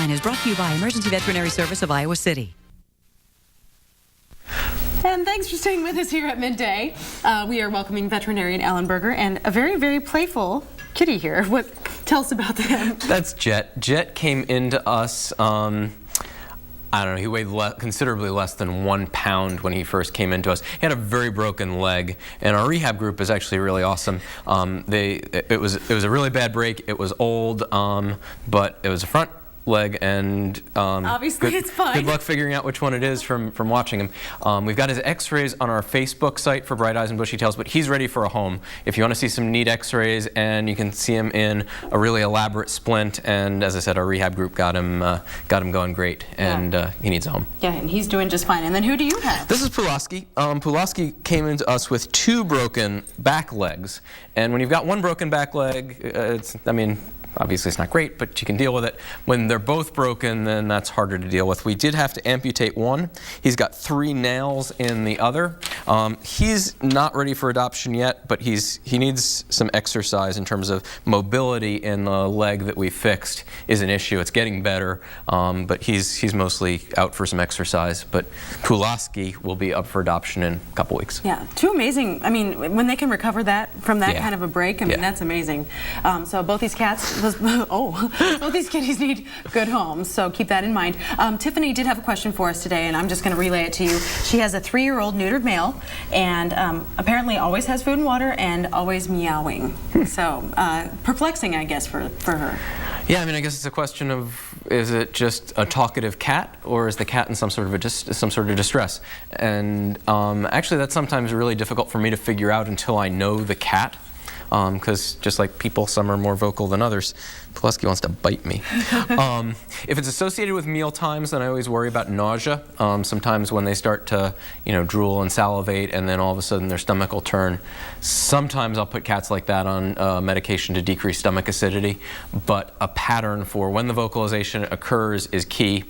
Line is brought to you by Emergency Veterinary Service of Iowa City. And thanks for staying with us here at midday. We are welcoming veterinarian Allan Berger and a very, very playful kitty here. Tell us about them. That's Jett. Jett came into us, I don't know, he weighed considerably less than 1 pound when he first came into us. He had a very broken leg, and our rehab group is actually really awesome. It was a really bad break. It was old, but it was a front leg, and obviously it's fine. Good luck figuring out which one it is from watching him. We've got his x-rays on our Facebook site for Bright Eyes and Bushy Tails, but he's ready for a home. If you want to see some neat x-rays, and you can see him in a really elaborate splint, and as I said, our rehab group got him going great, and he needs a home. Yeah, and he's doing just fine. And then who do you have? This is Pulaski. Pulaski came into us with 2 broken back legs, and when you've got 1 broken back leg, obviously it's not great, but you can deal with it. When they're both broken, then that's harder to deal with. We did have to amputate 1. He's got 3 nails in the other. He's not ready for adoption yet, but he needs some exercise in terms of mobility in the leg that we fixed is an issue. It's getting better, but he's mostly out for some exercise. But Pulaski will be up for adoption in a couple weeks. Yeah, 2 amazing. I mean, when they can recover that from that kind of a break, I mean, that's amazing. So both these cats, both these kitties need good homes, so keep that in mind. Tiffany did have a question for us today, and I'm just going to relay it to you. She has a 3-year-old neutered male, and apparently always has food and water and always meowing. So perplexing, I guess, for her. Yeah, I mean, I guess it's a question of, is it just a talkative cat, or is the cat in some sort of distress? And actually, that's sometimes really difficult for me to figure out until I know the cat. Because just like people, some are more vocal than others. Pulaski wants to bite me. If it's associated with meal times, then I always worry about nausea. Sometimes when they start to, drool and salivate, and then all of a sudden their stomach will turn. Sometimes I'll put cats like that on medication to decrease stomach acidity. But a pattern for when the vocalization occurs is key.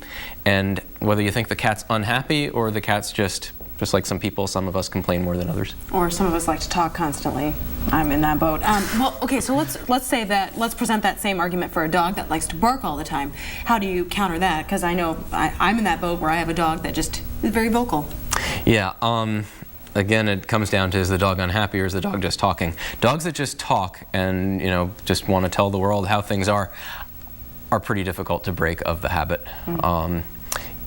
And whether you think the cat's unhappy or the cat's just like some people, some of us complain more than others. Or some of us like to talk constantly. I'm in that boat. Well, okay, so let's present that same argument for a dog that likes to bark all the time. How do you counter that? Because I know I'm in that boat where I have a dog that just is very vocal. Yeah. Again, it comes down to, is the dog unhappy or is the dog just talking? Dogs that just talk and just want to tell the world how things are pretty difficult to break of the habit.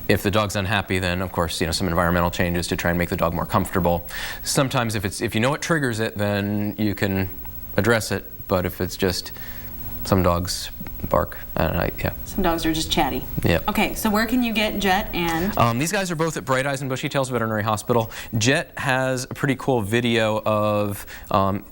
If the dog's unhappy, then of course, some environmental changes to try and make the dog more comfortable. Sometimes if you know what triggers it, then you can address it. But if it's just some dogs bark, some dogs are just chatty. Yeah. Okay, so where can you get Jett and? These guys are both at Bright Eyes and Bushy Tails Veterinary Hospital. Jett has a pretty cool video of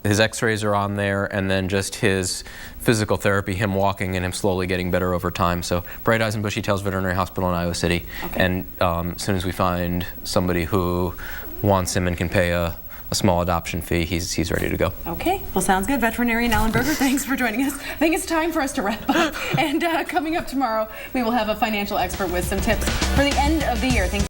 his x-rays are on there, and then just his physical therapy, him walking and him slowly getting better over time. So Bright Eyes and Bushy Tails Veterinary Hospital in Iowa City. Okay. And as soon as we find somebody who wants him and can pay a small adoption fee, he's ready to go. Okay, well, sounds good. Veterinarian Allan Berger, thanks for joining us. I think it's time for us to wrap up. And coming up tomorrow, we will have a financial expert with some tips for the end of the year. Thanks.